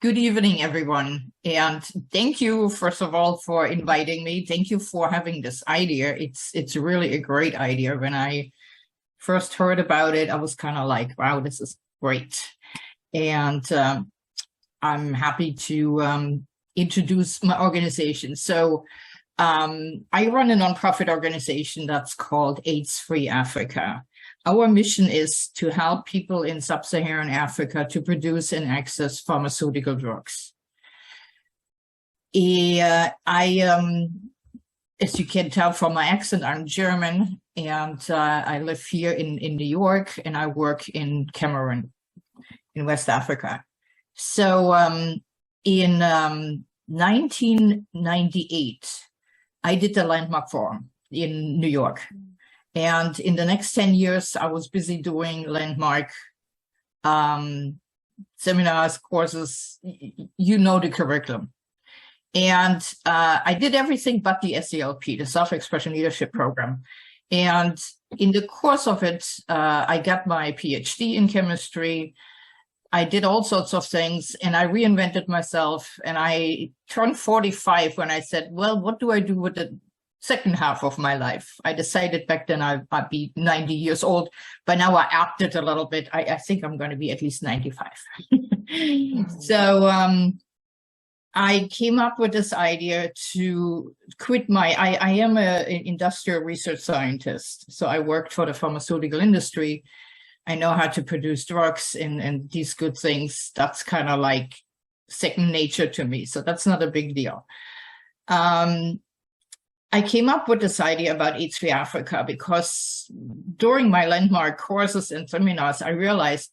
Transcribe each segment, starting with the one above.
Good evening, everyone. And thank you, first of all, for inviting me. Thank you for having this idea. It's really a great idea. When I first heard about it, I was kind of like, wow, this is great. And I'm happy to introduce my organization. So I run a nonprofit organization that's called AIDS-Free Africa. Our mission is to help people in sub-Saharan Africa to produce and access pharmaceutical drugs. As you can tell from my accent, I'm German, and I live here in New York, and I work in Cameroon, in West Africa. So in 1998, I did the Landmark Forum in New York. And in the next 10 years, I was busy doing landmark seminars, courses, you know the curriculum. And I did everything but the SELP, the Self-Expression Leadership Program. And in the course of it, I got my PhD in chemistry. I did all sorts of things, and I reinvented myself. And I turned 45 when I said, well, what do I do with the second half of my life? I decided back then I'd be 90 years old. By now I upped it a little bit. I think I'm going to be at least 95. So I came up with this idea to quit I am an industrial research scientist. So I worked for the pharmaceutical industry. I know how to produce drugs and these good things. That's kind of like second nature to me. So that's not a big deal. I came up with this idea about AIDS-Free Africa because during my landmark courses and seminars, I realized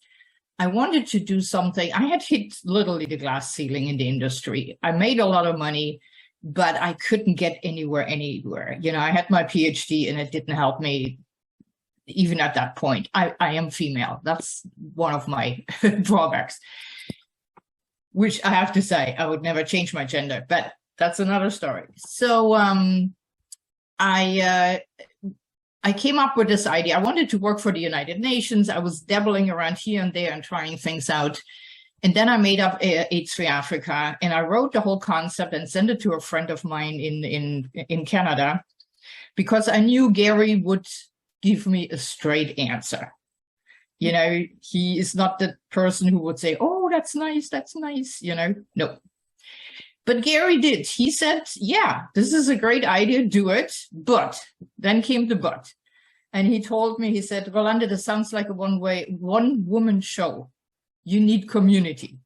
I wanted to do something. I had hit literally the glass ceiling in the industry. I made a lot of money, but I couldn't get anywhere. You know, I had my PhD and it didn't help me even at that point. I am female. That's one of my drawbacks, which I have to say, I would never change my gender, but that's another story. So I came up with this idea. I wanted to work for the United Nations. I was dabbling around here and there and trying things out. And then I made up AIDS-Free Africa, and I wrote the whole concept and sent it to a friend of mine in Canada, because I knew Gary would give me a straight answer. You know, he is not the person who would say, oh, that's nice, you know, no. But Gary did. He said, yeah, this is a great idea, do it. But then came the but. And he told me, he said, Rolande, this sounds like a one-woman show. You need community.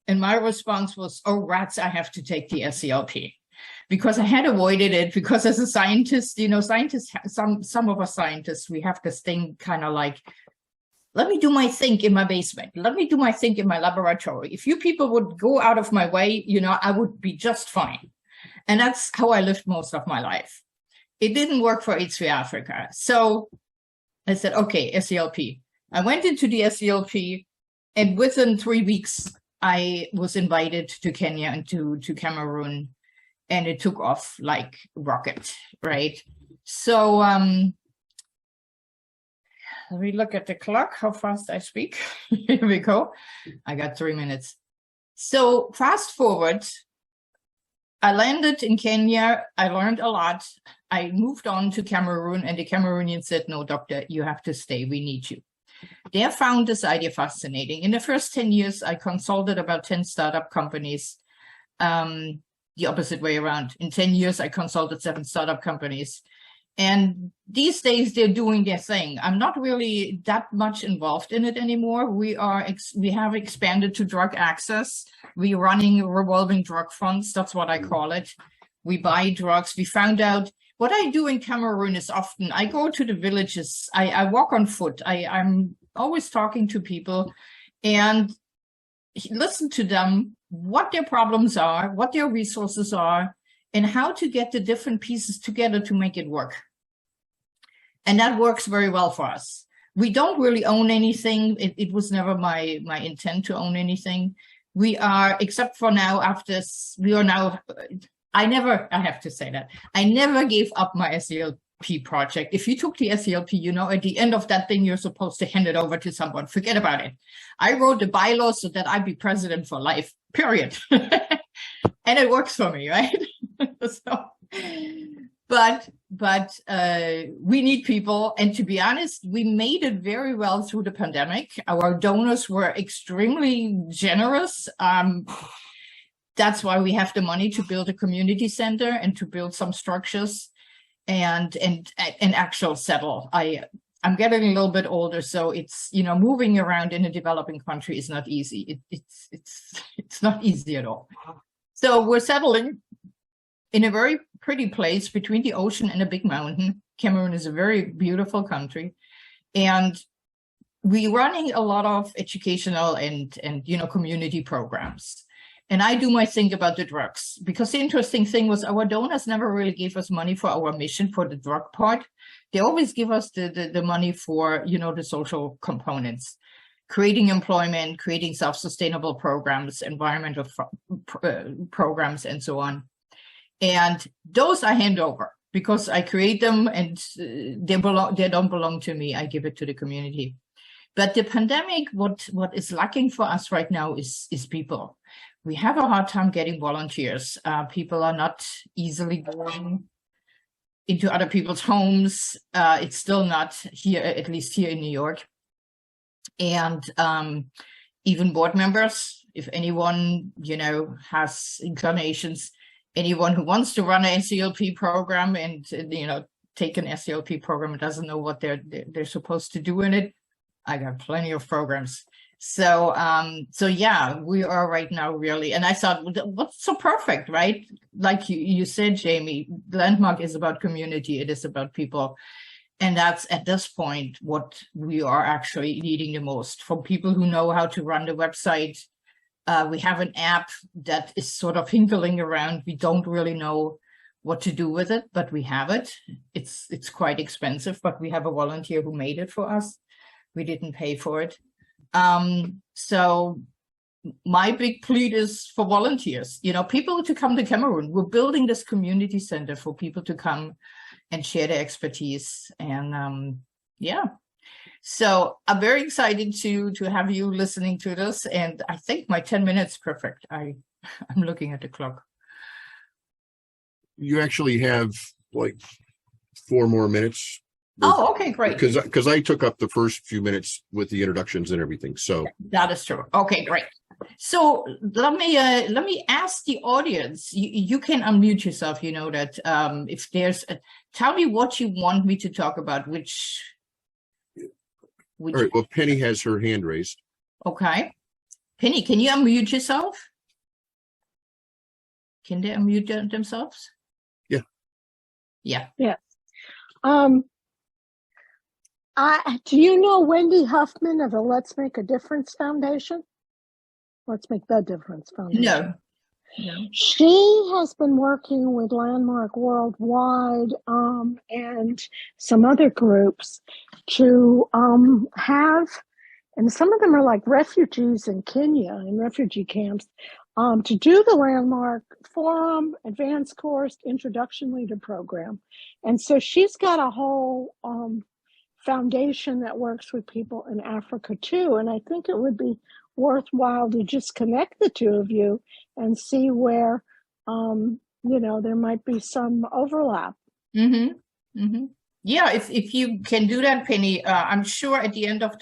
And my response was, oh, rats, I have to take the SELP. Because I had avoided it, because as a scientist, you know, some of us scientists, we have this thing kind of like, let me do my thing in my basement. Let me do my thing in my laboratory. If you people would go out of my way, you know, I would be just fine. And that's how I lived most of my life. It didn't work for AIDS-Free Africa. So I said, okay, SELP. I went into the SELP, and within 3 weeks, I was invited to Kenya and to Cameroon, and it took off like a rocket, right? So, let me look at the clock, how fast I speak. Here we go. I got 3 minutes. So fast forward, I landed in Kenya. I learned a lot. I moved on to Cameroon, and the Cameroonians said, no, doctor, you have to stay. We need you. They found this idea fascinating. In the first 10 years, I consulted about 10 startup companies. The opposite way around. In 10 years, I consulted 7 startup companies. And these days they're doing their thing. I'm not really that much involved in it anymore. We have expanded to drug access. We're running revolving drug funds. That's what I call it. We buy drugs. We found out what I do in Cameroon is often I go to the villages. I walk on foot. I'm always talking to people and listen to them, what their problems are, what their resources are, and how to get the different pieces together to make it work. And that works very well for us. We don't really own anything. It was never my intent to own anything. We are, except for now, I have to say that. I never gave up my SELP project. If you took the SELP, you know, at the end of that thing, you're supposed to hand it over to someone. Forget about it. I wrote the bylaws so that I'd be president for life, period. And it works for me, right? So, but we need people. And to be honest, we made it very well through the pandemic. Our donors were extremely generous. That's why we have the money to build a community center and to build some structures and actual settle. I'm getting a little bit older, so it's, you know, moving around in a developing country is not easy. It's not easy at all. So we're settling in a very pretty place between the ocean and a big mountain. Cameroon is a very beautiful country, and we're running a lot of educational and you know, community programs. And I do my thing about the drugs, because the interesting thing was our donors never really gave us money for our mission for the drug part. They always give us the money for, you know, the social components, creating employment, creating self-sustainable programs, environmental programs, and so on. And those I hand over because I create them, and they don't belong to me. I give it to the community. But the pandemic, what is lacking for us right now is people. We have a hard time getting volunteers. People are not easily going into other people's homes. It's still not here, at least here in New York. And even board members, if anyone, you know, has inclinations, anyone who wants to run an SELP program and, you know, take an SELP program and doesn't know what they're supposed to do in it, I got plenty of programs. So yeah, we are right now really, and I thought, what's so perfect, right? Like you said, Jamie, Landmark is about community. It is about people. And that's at this point what we are actually needing the most, from people who know how to run the website. We have an app that is sort of hinkling around. We don't really know what to do with it, but we have it. It's quite expensive, but we have a volunteer who made it for us. We didn't pay for it. So my big plea is for volunteers, you know, people to come to Cameroon. We're building this community center for people to come and share their expertise. And yeah, so I'm very excited to have you listening to this. And I think my 10 minutes perfect. I'm looking at the clock. You actually have like 4 more minutes. Oh, okay, great. Because I took up the first few minutes with the introductions and everything. So that is true. Okay, great. So let me ask the audience. You can unmute yourself. You know that if there's tell me what you want me to talk about. Which all right. Well, Penny has her hand raised. Okay, Penny, can you unmute yourself? Can they unmute themselves? Yeah. Yeah. Yeah. Do you know Wendy Huffman of the Let's Make a Difference Foundation? Let's Make the Difference Foundation. No. She has been working with Landmark Worldwide and some other groups to have, and some of them are like refugees in Kenya in refugee camps, to do the Landmark Forum, Advanced Course, Introduction Leader Program. And so she's got a whole foundation that works with people in Africa too. And I think it would be worthwhile to just connect the two of you and see where, you know, there might be some overlap. Mm-hmm. Mm-hmm. Yeah, if you can do that, Penny, I'm sure at the end of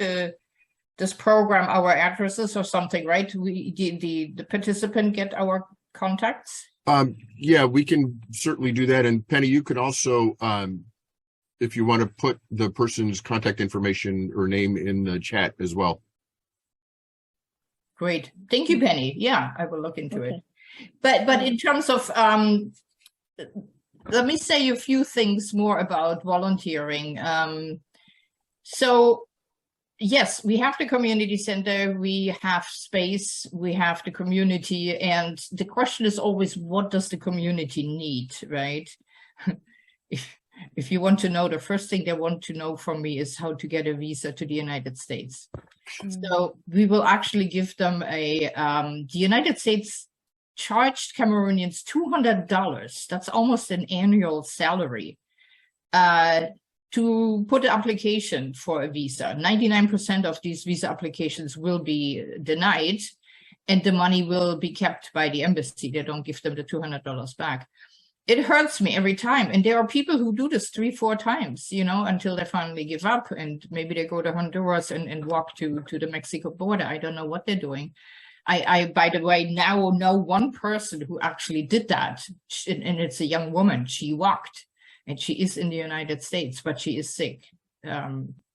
this program, our addresses or something, right? The participant get our contacts. Yeah, we can certainly do that. And Penny, you could also, if you want to put the person's contact information or name in the chat as well. Great. Thank you, Penny. Yeah, I will look into it. But in terms of, let me say a few things more about volunteering. So yes, we have the community center, we have space, we have the community, and the question is always, what does the community need, right? If you want to know, the first thing they want to know from me is how to get a visa to the United States. So we will actually give them the United States charged Cameroonians $200. That's almost an annual salary to put an application for a visa. 99% of these visa applications will be denied, and the money will be kept by the embassy. They don't give them the $200 back. It hurts me every time. And there are people who do this 3-4 times, you know, until they finally give up, and maybe they go to Honduras and walk to the Mexico border. I don't know what they're doing. I, by the way, now know one person who actually did that, and it's a young woman. She walked, and she is in the United States, but she is sick.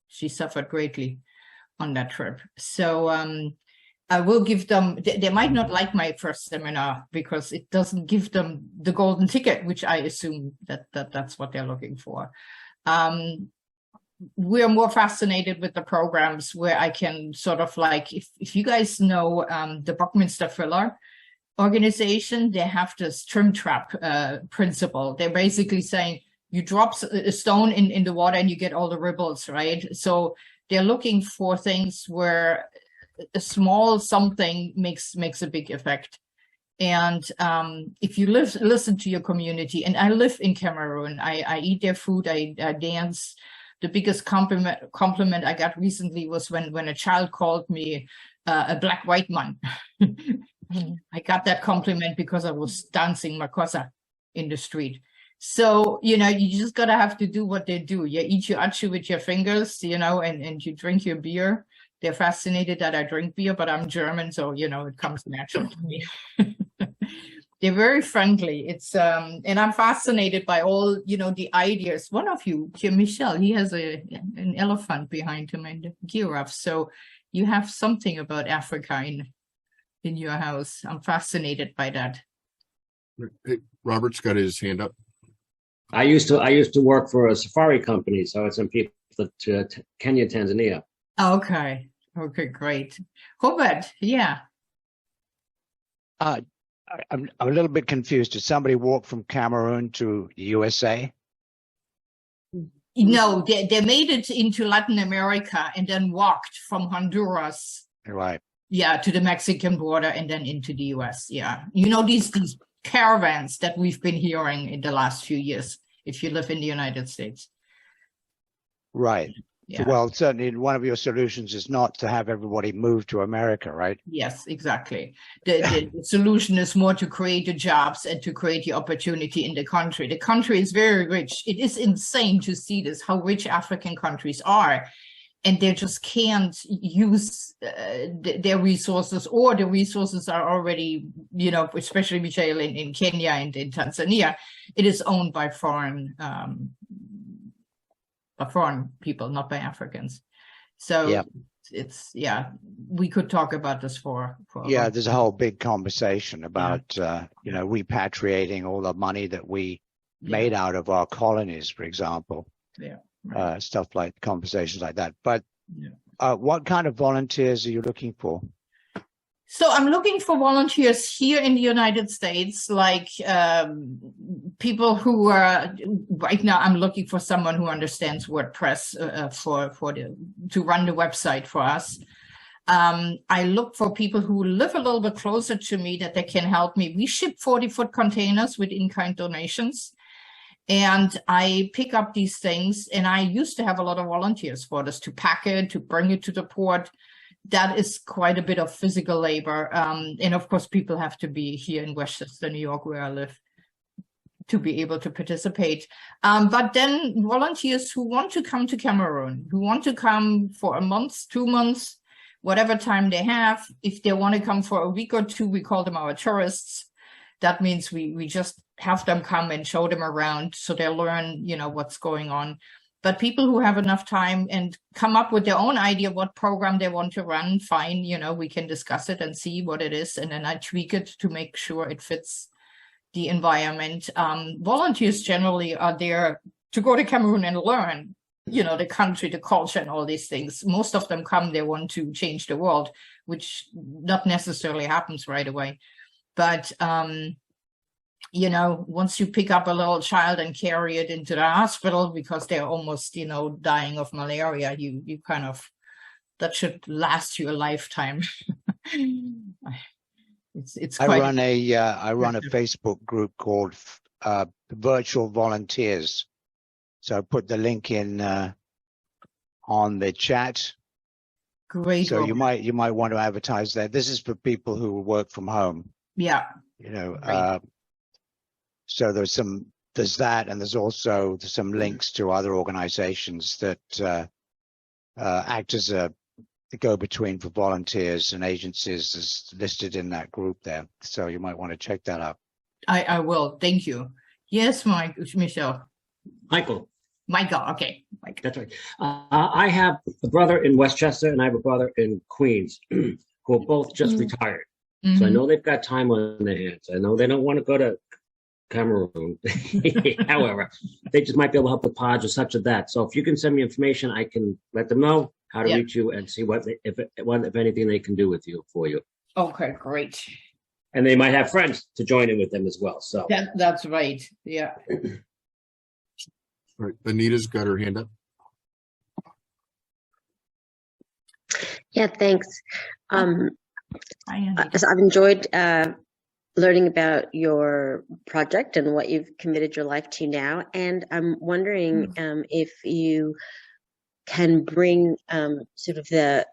She suffered greatly on that trip. So I will give them, they might not like my first seminar because it doesn't give them the golden ticket, which I assume that's what they're looking for. We're more fascinated with the programs where I can sort of like, if you guys know the Buckminster Fuller organization, they have this trim trap principle. They're basically saying you drop a stone in the water and you get all the ripples, right? So they're looking for things where a small something makes a big effect. And if you listen to your community, and I live in Cameroon, I eat their food, I dance. The biggest compliment I got recently was when a child called me a black white man. I got that compliment because I was dancing makossa in the street. So, you know, you just gotta have to do what they do. You eat your achu with your fingers, you know, and you drink your beer. They're fascinated that I drink beer, but I'm German, so, you know, it comes natural to me. They're very friendly. It's and I'm fascinated by all, you know, the ideas. One of you, here, Michel, he has an elephant behind him and a giraffe. So you have something about Africa in your house. I'm fascinated by that. Hey, Robert's got his hand up. I used to work for a safari company, so it's in people to Kenya, Tanzania. Okay. Okay, great. Robert, yeah. I'm a little bit confused. Did somebody walk from Cameroon to the USA? No, they made it into Latin America and then walked from Honduras, Right. yeah, to the Mexican border and then into the US. Yeah. You know, these caravans that we've been hearing in the last few years, if you live in the United States. Right. Yeah. Well, certainly one of your solutions is not to have everybody move to America, right? Yes, exactly. The solution is more to create the jobs and to create the opportunity in the country. The country is very rich. It is insane to see this, how rich African countries are. And they just can't use their resources, or the resources are already, you know, especially Michelle in Kenya and in Tanzania, it is owned by foreign people, not by Africans. So yeah. It's, yeah, we could talk about this for yeah, there's a whole big conversation about, you know, repatriating all the money that we made out of our colonies, for example. Yeah. Stuff like conversations like that. But what kind of volunteers are you looking for? So I'm looking for volunteers here in the United States, like people who are, right now I'm looking for someone who understands WordPress to run the website for us. I look for people who live a little bit closer to me that they can help me. We ship 40-foot containers with in-kind donations. And I pick up these things, and I used to have a lot of volunteers for this, to pack it, to bring it to the port. That is quite a bit of physical labor. And of course, people have to be here in Westchester, New York, where I live, to be able to participate. But then volunteers who want to come to Cameroon, who want to come for a month, 2 months, whatever time they have. If they want to come for a week or two, we call them our tourists. That means we just have them come and show them around so they learn, you know, what's going on. But people who have enough time and come up with their own idea of what program they want to run, fine, you know, we can discuss it and see what it is. And then I tweak it to make sure it fits the environment. Volunteers generally are there to go to Cameroon and learn, you know, the country, the culture, and all these things. Most of them come, they want to change the world, which not necessarily happens right away. But, you know, once you pick up a little child and carry it into the hospital because they're almost, you know, dying of malaria, you kind of, that should last you a lifetime. It's quite. I run a Facebook group called Virtual Volunteers, So I put the link in on the chat. Great. So you Robert. might want to advertise that. This is for people who work from home. Yeah. You know, Great. so there's that, and there's also some links to other organizations that act as a go-between for volunteers and agencies is listed in that group there. So you might want to check that out. I will. Thank you. Yes, Michelle. Michael. Michael. Okay. Michael. That's right. I have a brother in Westchester and I have a brother in Queens who are both just retired. So I know they've got time on their hands. I know they don't want to go to Cameroon. However, they just might be able to help with pods or such as that. So if you can send me information, I can let them know how to reach you and see if anything they can do with you for you. Okay, great. And they might have friends to join in with them as well. So that's right. Yeah. All right, Anita's got her hand up. Yeah, thanks. Hi, So I've enjoyed learning about your project and what you've committed your life to now. And I'm wondering if you can bring sort of the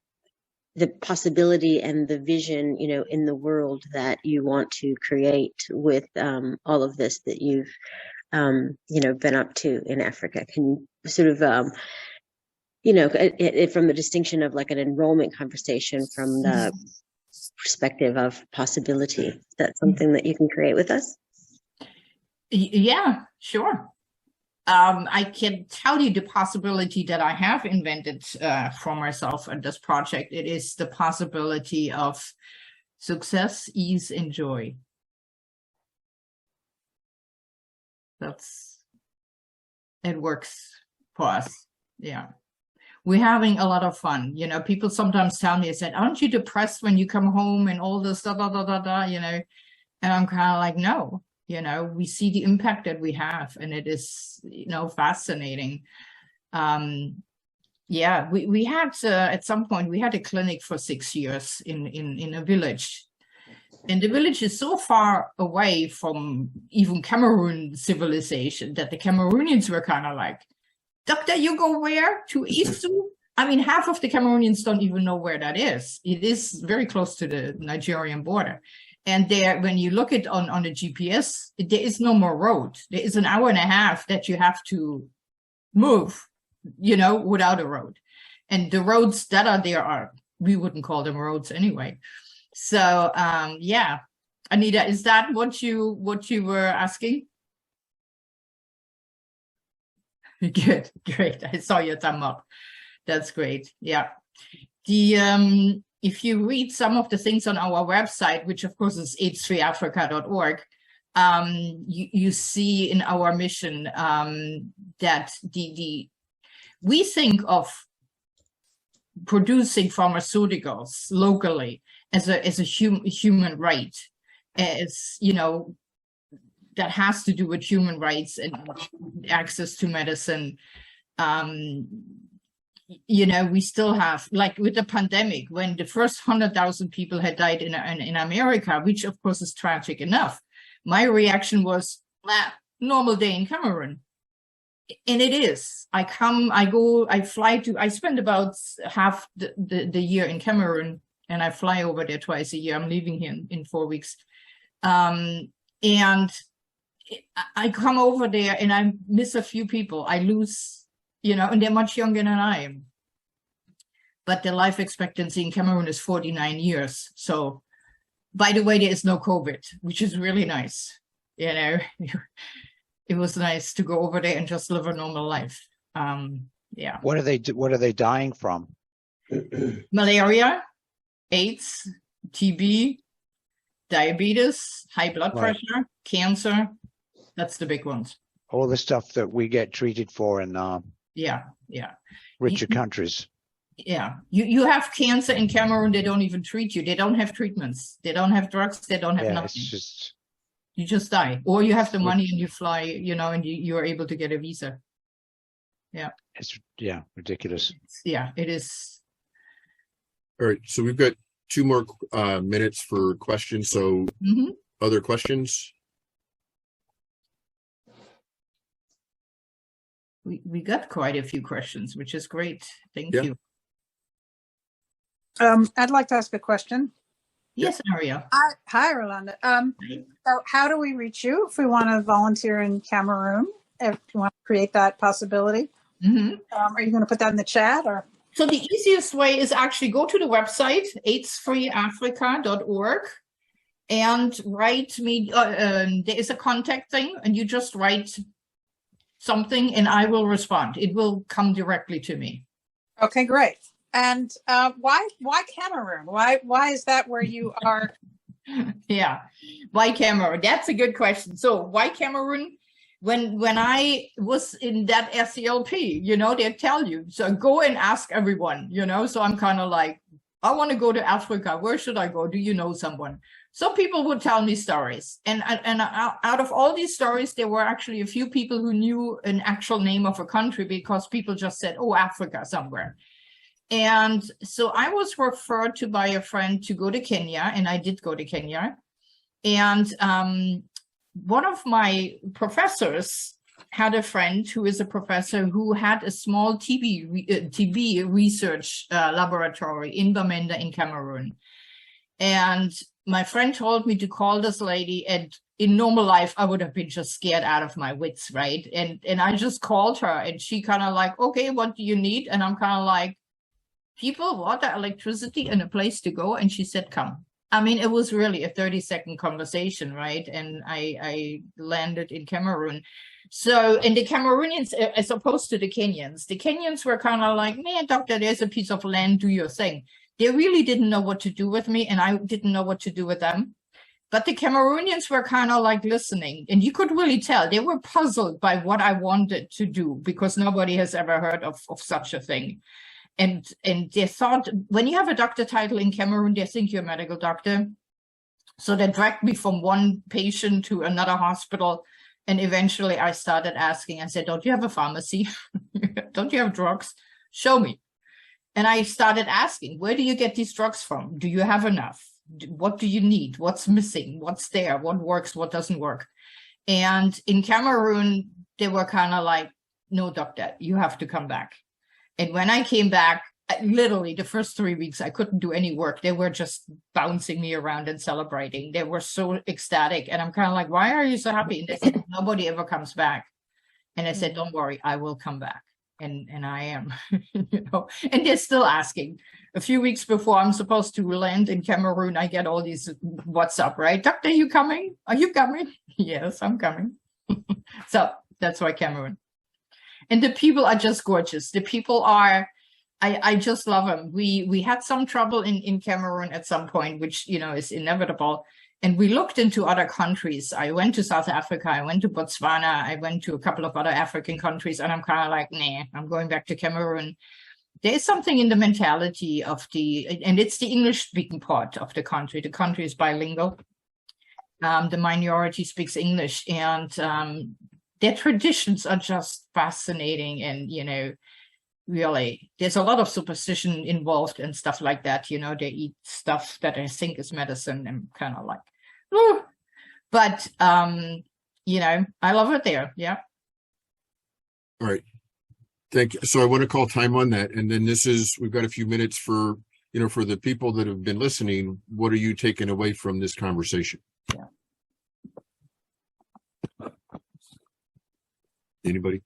possibility and the vision, you know, in the world that you want to create with all of this that you've, you know, been up to in Africa. Can you sort of, you know, from the distinction of like an enrollment conversation from the perspective of possibility, is that something that you can create with us? Yeah, sure. I can tell you the possibility that I have invented for myself in this project. It is the possibility of success, ease, and joy. It works for us. Yeah. We're having a lot of fun. You know, people sometimes tell me, I said, aren't you depressed when you come home and all this, you know? And I'm kind of like, no. You know, we see the impact that we have, and it is, you know, fascinating. Yeah, we had at some point we had a clinic for 6 years in a village, and the village is so far away from even Cameroon civilization that the Cameroonians were kind of like, "Doctor, you go where? To Isu?" I mean, half of the Cameroonians don't even know where that is. It is very close to the Nigerian border. And there, when you look at on the GPS, there is no more road. There is an hour and a half that you have to move, you know, without a road. And the roads that are there we wouldn't call them roads anyway. So, yeah. Anita, is that what you were asking? Good, great. I saw your thumb up. That's great. Yeah. If you read some of the things on our website, which of course is AIDSfreeAFRICA.org, you see in our mission that we think of producing pharmaceuticals locally as a human right, as you know, that has to do with human rights and access to medicine. You know, we still have, like with the pandemic, when the first 100,000 people had died in America, which of course is tragic enough, my reaction was, normal day in Cameroon. And it is. I spend about half the year in Cameroon, and I fly over there twice a year. I'm leaving here in 4 weeks. And I come over there and I miss a few people. I lose, you know, and they're much younger than I am. But the life expectancy in Cameroon is 49 years. So, by the way, there is no COVID, which is really nice. You know, it was nice to go over there and just live a normal life. Yeah. What are they dying from? Malaria, AIDS, TB, diabetes, high blood pressure, cancer. That's the big ones. All the stuff that we get treated for in richer countries. Yeah, you have cancer in Cameroon, they don't even treat you. They don't have treatments. They don't have drugs. They don't have nothing. You just die. Or you have the money and you fly, you know, and you're able to get a visa. Yeah. It's ridiculous. Yeah, it is. All right, so we've got 2 more minutes for questions. So other questions? we got quite a few questions, which is great. Thank you. I'd like to ask a question. Yes, Maria. Hi, Rolanda. So how do we reach you if we want to volunteer in Cameroon? If you want to create that possibility, are you going to put that in the chat or? So the easiest way is actually go to the website AIDSfreeAFRICA.org and write me. There is a contact thing, and you just write something, and I will respond. It will come directly to me. Okay, great. And why Cameroon? Why is that where you are? Yeah, why Cameroon? That's a good question. So why Cameroon? When I was in that SCLP, you know, they tell you, so go and ask everyone, you know, so I'm kind of like, I want to go to Africa. Where should I go? Do you know someone? So people would tell me stories. And out of all these stories, there were actually a few people who knew an actual name of a country because people just said, oh, Africa somewhere. And so I was referred to by a friend to go to Kenya, and I did go to Kenya. And one of my professors had a friend who is a professor who had a small TB research laboratory in Bamenda in Cameroon. And my friend told me to call this lady, and in normal life, I would have been just scared out of my wits, right? And I just called her, and she kind of like, okay, what do you need? And I'm kind of like, people, water, electricity, and a place to go. And she said, come. I mean, it was really a 30-second conversation, right? And I landed in Cameroon. So, and the Cameroonians, as opposed to the Kenyans were kind of like, man, doctor, there's a piece of land, do your thing. They really didn't know what to do with me, and I didn't know what to do with them. But the Cameroonians were kind of like listening, and you could really tell they were puzzled by what I wanted to do, because nobody has ever heard of such a thing. And they thought, when you have a doctor title in Cameroon, they think you're a medical doctor. So they dragged me from one patient to another hospital. And eventually I started asking, I said, don't you have a pharmacy? Don't you have drugs? Show me. And I started asking, where do you get these drugs from? Do you have enough? What do you need? What's missing? What's there? What works? What doesn't work? And in Cameroon, they were kind of like, no, doctor, you have to come back. And when I came back, literally the first 3 weeks, I couldn't do any work. They were just bouncing me around and celebrating. They were so ecstatic. And I'm kind of like, why are you so happy? And they said, nobody ever comes back. And I said, don't worry, I will come back. And I am, you know, and they're still asking. A few weeks before I'm supposed to land in Cameroon, I get all these WhatsApp, right? Doctor, are you coming? Are you coming? Yes, I'm coming. So that's why Cameroon. And the people are just gorgeous. The people are, I just love them. We had some trouble in Cameroon at some point, which, you know, is inevitable. And we looked into other countries. I went to South Africa. I went to Botswana. I went to a couple of other African countries. And I'm kind of like, nah, I'm going back to Cameroon. There's something in the mentality of and it's the English-speaking part of the country. The country is bilingual. The minority speaks English. And their traditions are just fascinating. And, you know, really, there's a lot of superstition involved and stuff like that. You know, they eat stuff that I think is medicine, and kind of like, ooh. But, you know, I love it there. Yeah. All right. Thank you. So I want to call time on that. And then we've got a few minutes for, you know, for the people that have been listening. What are you taking away from this conversation? Yeah. Anybody?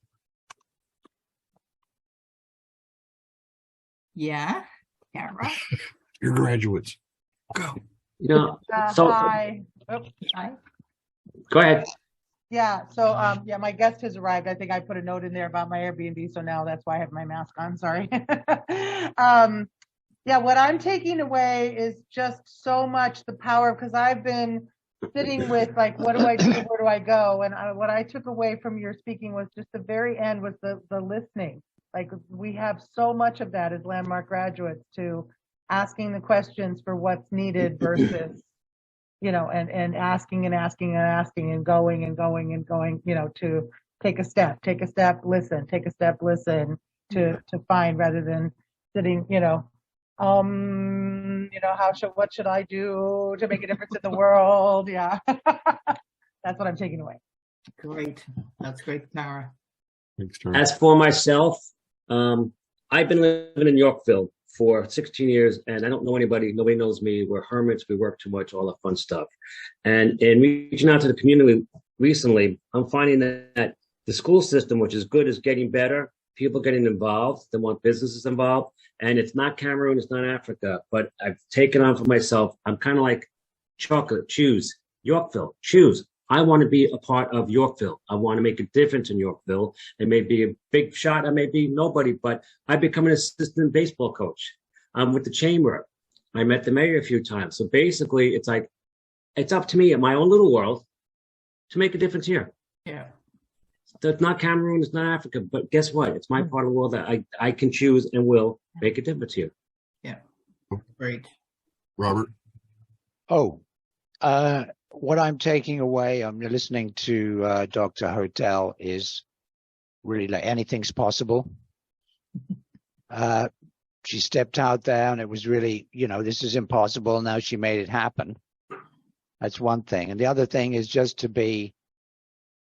Yeah. Right. Your graduates. Go. Yeah. Hi. Oh, Hi. Go ahead. yeah. So, yeah, my guest has arrived. I think I put a note in there about my Airbnb, so now that's why I have my mask on. Sorry. Yeah, what I'm taking away is just so much the power, because I've been sitting with like, what do I do? Where do I go? And what I took away from your speaking was just the very end was the listening. Like, we have so much of that as Landmark graduates, to asking the questions for what's needed versus, you know, and asking and asking and asking and going and going and going, you know, to take a step, listen, take a step, listen, to find, rather than sitting, you know, what should I do to make a difference in the world? Yeah. That's what I'm taking away. Great. That's great, Tara. Thanks, Tom. As for myself, I've been living in Yorkville for 16 years, and I don't know anybody. Nobody knows me. We're hermits. We work too much, all that fun stuff. And in reaching out to the community recently, I'm finding that the school system, which is good, is getting better. People getting involved. They want businesses involved. And it's not Cameroon, it's not Africa. But I've taken on for myself. I'm kind of like chocolate. Choose Yorkville. Choose. I want to be a part of Yorkville. I want to make a difference in Yorkville. It may be a big shot. I may be nobody, but I become an assistant baseball coach. I'm with the chamber. I met the mayor a few times. So basically, it's like, it's up to me in my own little world to make a difference here. Yeah. So it's not Cameroon, it's not Africa, but guess what? It's my part of the world that I can choose and will make a difference here. Yeah. Great. Robert? Oh, what I'm taking away, I'm listening to Dr. Hodel, is really like anything's possible. She stepped out there and it was really, this is impossible. Now she made it happen. That's one thing. And the other thing is just to be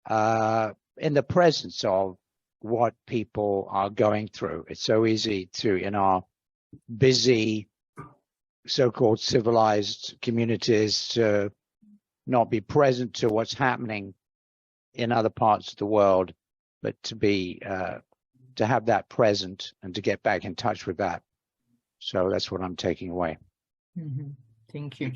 in the presence of what people are going through. It's so easy to, in our busy, so-called civilized communities, to not be present to what's happening in other parts of the world, but to be to have that present and to get back in touch with that. So that's what I'm taking away. Mm-hmm. Thank you.